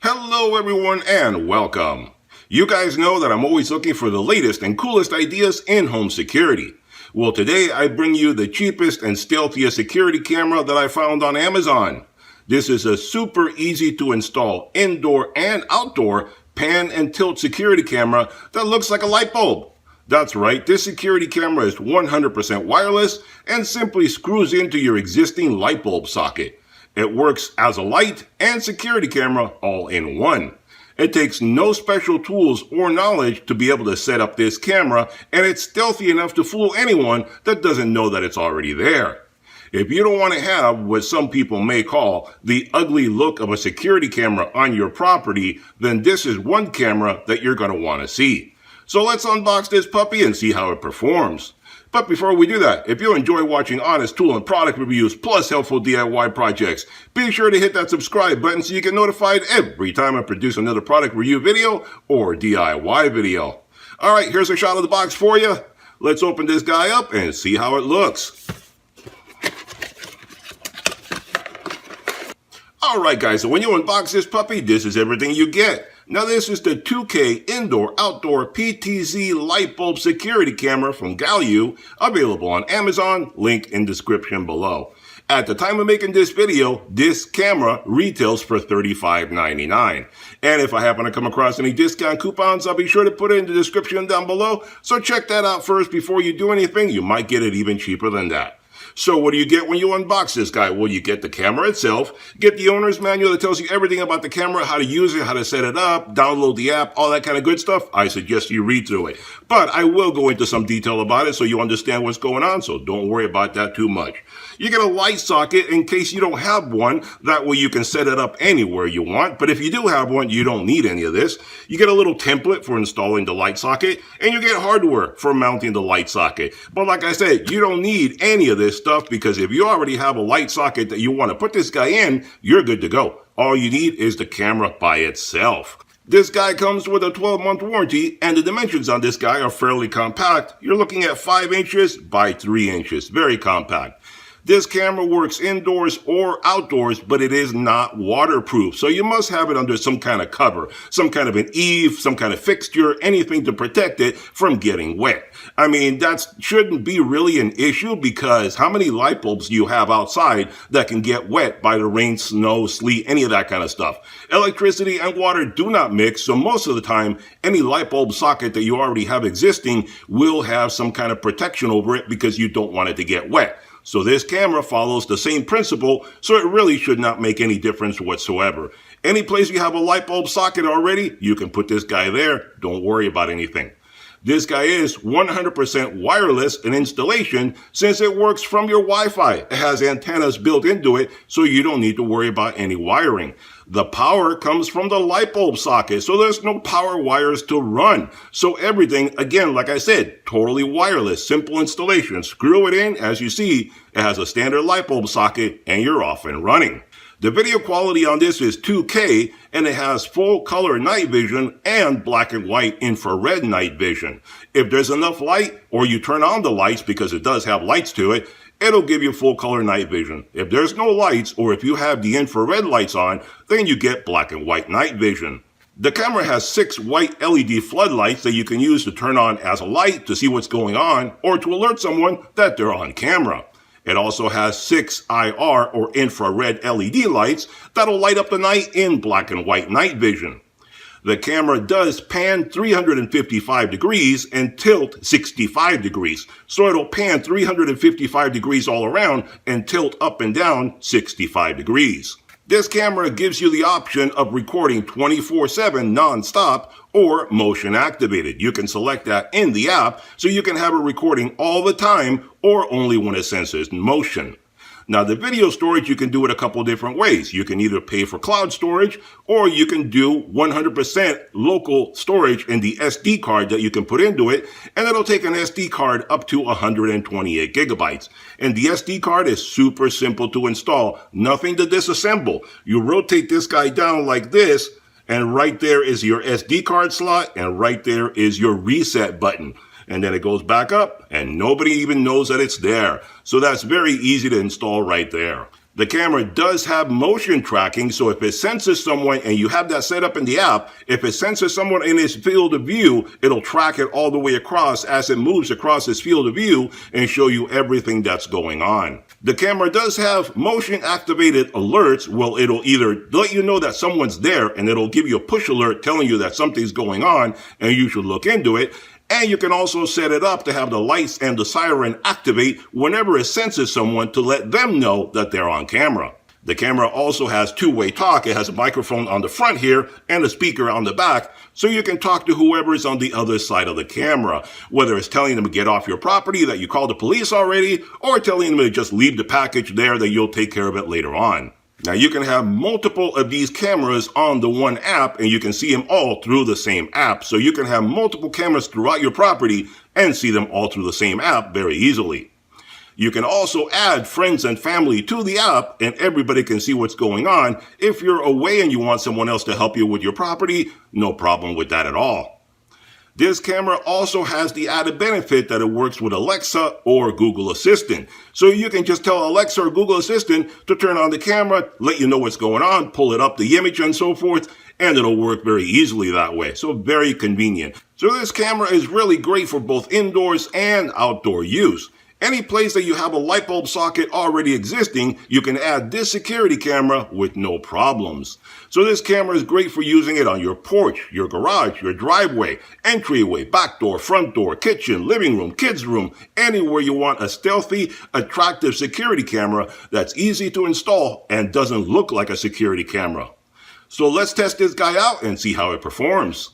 Hello everyone and welcome. You guys know that I'm always looking for the latest and coolest ideas in home security. Well, today I bring you the cheapest and stealthiest security camera that I found on Amazon. This is a super easy to install indoor and outdoor pan and tilt security camera that looks like a light bulb. That's right, this security camera is 100% wireless and simply screws into your existing light bulb socket. It works as a light and security camera all in one. It takes no special tools or knowledge to be able to set up this camera, and it's stealthy enough to fool anyone that doesn't know that it's already there. If you don't want to have what some people may call the ugly look of a security camera on your property, then this is one camera that you're going to want to see. So let's unbox this puppy and see how it performs. But before we do that, if you enjoy watching honest tool and product reviews plus helpful DIY projects, be sure to hit that subscribe button so you get notified every time I produce another product review video or DIY video. Alright, here's a shot of the box for you. Let's open this guy up and see how it looks. Alright guys, so when you unbox this puppy, this is everything you get. Now this is the 2K Indoor-Outdoor PTZ Light Bulb Security Camera from Galayou, available on Amazon, link in description below. At the time of making this video, this camera retails for $35.99. And if I happen to come across any discount coupons, I'll be sure to put it in the description down below, so check that out first before you do anything. You might get it even cheaper than that. So what do you get when you unbox this guy? Well, you get the camera itself, get the owner's manual that tells you everything about the camera, how to use it, how to set it up, download the app, all that kind of good stuff. I suggest you read through it. But I will go into some detail about it so you understand what's going on, so don't worry about that too much. You get a light socket in case you don't have one. That way you can set it up anywhere you want. But if you do have one, you don't need any of this. You get a little template for installing the light socket, and you get hardware for mounting the light socket. But like I said, you don't need any of this stuff because if you already have a light socket that you want to put this guy in, you're good to go. All you need is the camera by itself. This guy comes with a 12-month warranty, and the dimensions on this guy are fairly compact. You're looking at 5 inches by 3 inches. Very compact. This camera works indoors or outdoors, but it is not waterproof. So you must have it under some kind of cover, some kind of an eave, some kind of fixture, anything to protect it from getting wet. I mean, that shouldn't be really an issue because how many light bulbs do you have outside that can get wet by the rain, snow, sleet, any of that kind of stuff? Electricity and water do not mix, so most of the time, any light bulb socket that you already have existing will have some kind of protection over it because you don't want it to get wet. So this camera follows the same principle, so it really should not make any difference whatsoever. Any place you have a light bulb socket already, you can put this guy there. Don't worry about anything. This guy is 100% wireless in installation since it works from your Wi-Fi. It has antennas built into it, so you don't need to worry about any wiring. The power comes from the light bulb socket, so there's no power wires to run. So everything, again, like I said, totally wireless, simple installation. Screw it in, as you see, it has a standard light bulb socket, and you're off and running. The video quality on this is 2K, and it has full color night vision and black and white infrared night vision. If there's enough light, or you turn on the lights because it does have lights to it, it'll give you full color night vision. If there's no lights, or if you have the infrared lights on, then you get black and white night vision. The camera has 6 white LED floodlights that you can use to turn on as a light to see what's going on, or to alert someone that they're on camera. It also has 6 IR or infrared LED lights that'll light up the night in black and white night vision. The camera does pan 355 degrees and tilt 65 degrees. So it'll pan 355 degrees all around and tilt up and down 65 degrees. This camera gives you the option of recording 24/7 non-stop or motion activated. You can select that in the app so you can have it recording all the time or only when it senses motion. Now the video storage, you can do it a couple different ways. You can either pay for cloud storage or you can do 100% local storage in the SD card that you can put into it, and it'll take an SD card up to 128 gigabytes. And the SD card is super simple to install, nothing to disassemble. You rotate this guy down like this, and right there is your SD card slot, and right there is your reset button. And then it goes back up, and nobody even knows that it's there. So that's very easy to install right there. The camera does have motion tracking, so if it senses someone and you have that set up in the app, if it senses someone in its field of view, it'll track it all the way across as it moves across its field of view and show you everything that's going on. The camera does have motion activated alerts. Well, it'll either let you know that someone's there and it'll give you a push alert telling you that something's going on and you should look into it. And you can also set it up to have the lights and the siren activate whenever it senses someone to let them know that they're on camera. The camera also has two-way talk. It has a microphone on the front here and a speaker on the back, so you can talk to whoever is on the other side of the camera, whether it's telling them to get off your property, that you called the police already, or telling them to just leave the package there, that you'll take care of it later on. Now, you can have multiple of these cameras on the one app, and you can see them all through the same app. So you can have multiple cameras throughout your property and see them all through the same app very easily. You can also add friends and family to the app, and everybody can see what's going on. If you're away and you want someone else to help you with your property, no problem with that at all. This camera also has the added benefit that it works with Alexa or Google Assistant. So you can just tell Alexa or Google Assistant to turn on the camera, let you know what's going on, pull it up the image and so forth, and it'll work very easily that way. So very convenient. So this camera is really great for both indoors and outdoor use. Any place that you have a light bulb socket already existing, you can add this security camera with no problems. So this camera is great for using it on your porch, your garage, your driveway, entryway, back door, front door, kitchen, living room, kids' room, anywhere you want a stealthy, attractive security camera that's easy to install and doesn't look like a security camera. So let's test this guy out and see how it performs.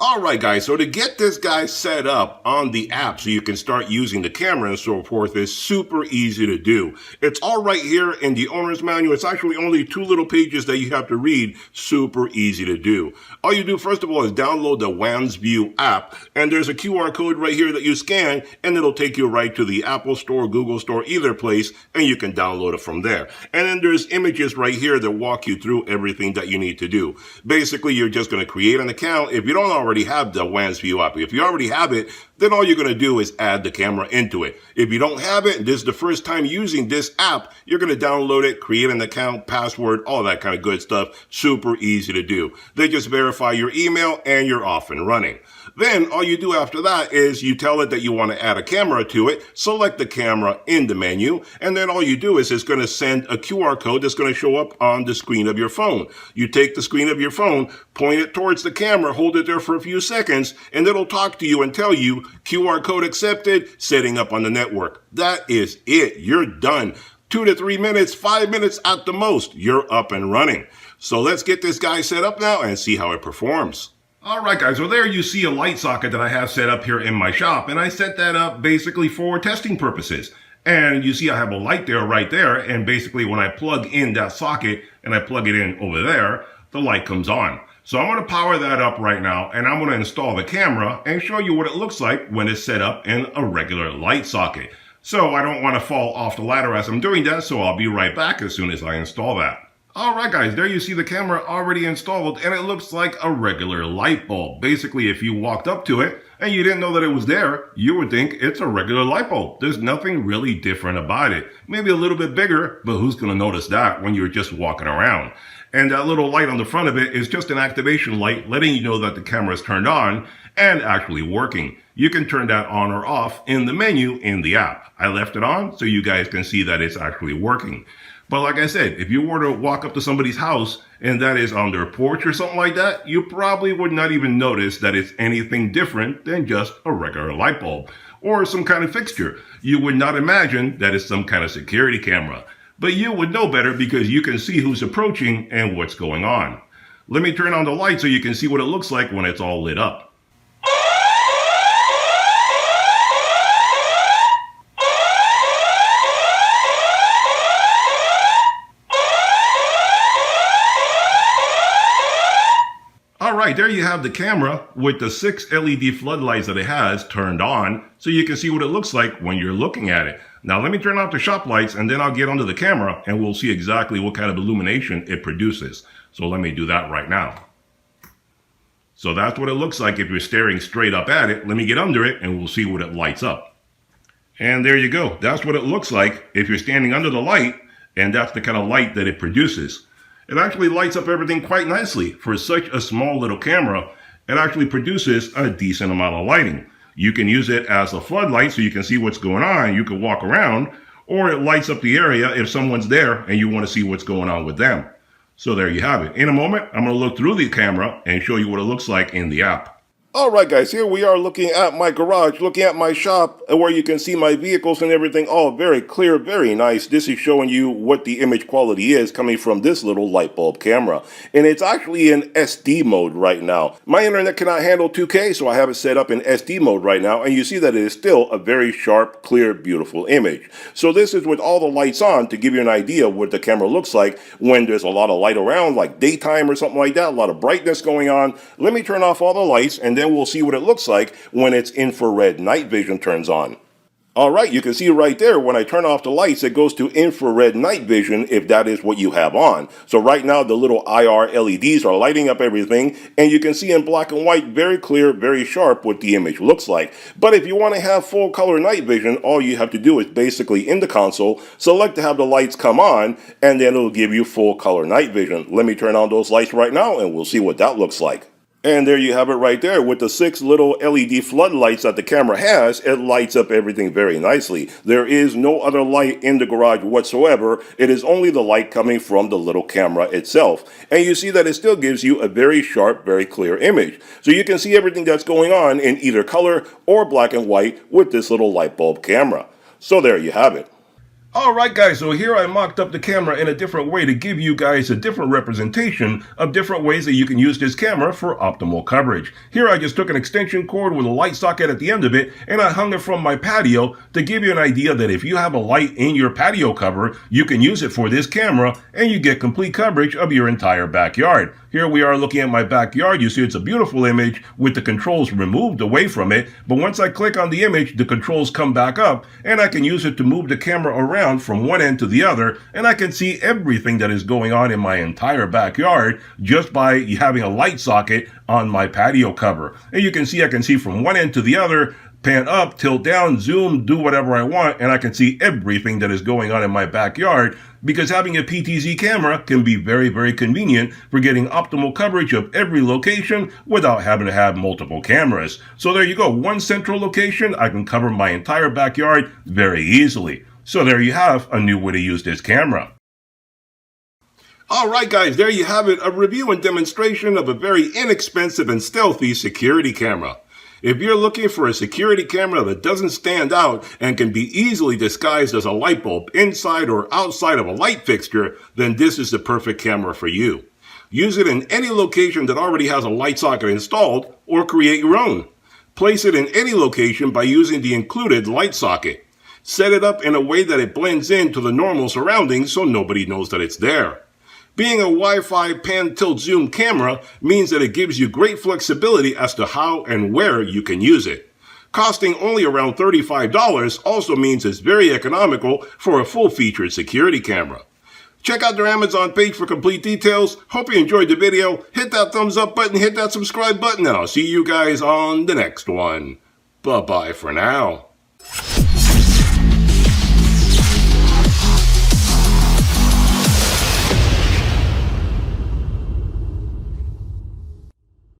Alright guys, so to get this guy set up on the app so you can start using the camera and so forth is super easy to do. It's all right here in the owner's manual. It's actually only 2 little pages that you have to read. Super easy to do. All you do first of all is download the WansView app, and there's a QR code right here that you scan and it'll take you right to the Apple Store, Google Store, either place, and you can download it from there. And then there's images right here that walk you through everything that you need to do. Basically, you're just going to create an account. If you don't already have the WansView app, if you already have it, then all you're going to do is add the camera into it. If you don't have it, this is the first time using this app, you're going to download it, create an account, password, all that kind of good stuff. Super easy to do. They just verify your email and you're off and running. Then all you do after that is you tell it that you want to add a camera to it, select the camera in the menu, and then all you do is it's going to send a QR code that's going to show up on the screen of your phone. You take the screen of your phone, point it towards the camera, hold it there for a few seconds, and it'll talk to you and tell you QR code accepted, setting up on the network. That is it. You're done. 2 to 3 minutes, 5 minutes at the most, you're up and running. So let's get this guy set up now and see how it performs. Alright guys, so there you see a light socket that I have set up here in my shop, and I set that up basically for testing purposes. And you see I have a light there right there, and basically when I plug in that socket and I plug it in over there, the light comes on. So I'm going to power that up right now, and I'm going to install the camera and show you what it looks like when it's set up in a regular light socket. So I don't want to fall off the ladder as I'm doing that, so I'll be right back as soon as I install that. Alright guys, there you see the camera already installed, and it looks like a regular light bulb. Basically, if you walked up to it and you didn't know that it was there, you would think it's a regular light bulb. There's nothing really different about it. Maybe a little bit bigger, but who's going to notice that when you're just walking around? And that little light on the front of it is just an activation light letting you know that the camera is turned on and actually working. You can turn that on or off in the menu in the app. I left it on so you guys can see that it's actually working. But like I said, if you were to walk up to somebody's house and that is on their porch or something like that, you probably would not even notice that it's anything different than just a regular light bulb or some kind of fixture. You would not imagine that it's some kind of security camera. But you would know better because you can see who's approaching and what's going on. Let me turn on the light so you can see what it looks like when it's all lit up. Alright, there you have the camera with the 6 LED floodlights that it has turned on so you can see what it looks like when you're looking at it. Now let me turn off the shop lights and then I'll get onto the camera and we'll see exactly what kind of illumination it produces. So let me do that right now. So that's what it looks like if you're staring straight up at it. Let me get under it and we'll see what it lights up. And there you go. That's what it looks like if you're standing under the light and that's the kind of light that it produces. It actually lights up everything quite nicely. For such a small little camera, it actually produces a decent amount of lighting. You can use it as a floodlight so you can see what's going on. You can walk around, or it lights up the area if someone's there and you want to see what's going on with them. So there you have it. In a moment, I'm going to look through the camera and show you what it looks like in the app. Alright guys, here we are looking at my garage, looking at my shop, where you can see my vehicles and everything all very clear, very nice. This is showing you what the image quality is coming from this little light bulb camera. And it's actually in SD mode right now. My internet cannot handle 2K, so I have it set up in SD mode right now, and you see that it is still a very sharp, clear, beautiful image. So this is with all the lights on to give you an idea what the camera looks like when there's a lot of light around, like daytime or something like that, a lot of brightness going on. Let me turn off all the lights, and then we'll see what it looks like when its infrared night vision turns on. Alright, you can see right there when I turn off the lights, it goes to infrared night vision if that is what you have on. So right now the little IR LEDs are lighting up everything, and you can see in black and white very clear, very sharp what the image looks like. But if you want to have full color night vision, all you have to do is basically in the console, select to have the lights come on, and then it'll give you full color night vision. Let me turn on those lights right now and we'll see what that looks like. And there you have it right there. With the 6 little LED floodlights that the camera has, it lights up everything very nicely. There is no other light in the garage whatsoever. It is only the light coming from the little camera itself. And you see that it still gives you a very sharp, very clear image. So you can see everything that's going on in either color or black and white with this little light bulb camera. So there you have it. Alright guys, so here I mocked up the camera in a different way to give you guys a different representation of different ways that you can use this camera for optimal coverage. Here I just took an extension cord with a light socket at the end of it, and I hung it from my patio to give you an idea that if you have a light in your patio cover, you can use it for this camera and you get complete coverage of your entire backyard. Here we are looking at my backyard. You see it's a beautiful image with the controls removed away from it, but once I click on the image, the controls come back up and I can use it to move the camera around from one end to the other, and I can see everything that is going on in my entire backyard just by having a light socket on my patio cover. And you can see I can see from one end to the other, pan up, tilt down, zoom, do whatever I want, and I can see everything that is going on in my backyard, because having a PTZ camera can be very, very convenient for getting optimal coverage of every location without having to have multiple cameras. So there you go, one central location, I can cover my entire backyard very easily. So there you have a new way to use this camera. Alright guys, there you have it, a review and demonstration of a very inexpensive and stealthy security camera. If you're looking for a security camera that doesn't stand out and can be easily disguised as a light bulb inside or outside of a light fixture, then this is the perfect camera for you. Use it in any location that already has a light socket installed, or create your own. Place it in any location by using the included light socket. Set it up in a way that it blends into the normal surroundings so nobody knows that it's there. Being a Wi-Fi pan tilt zoom camera means that it gives you great flexibility as to how and where you can use it. Costing only around $35 also means it's very economical for a full-featured security camera. Check out their Amazon page for complete details. Hope you enjoyed the video. Hit that thumbs up button, hit that subscribe button, and I'll see you guys on the next one. Bye-bye for now.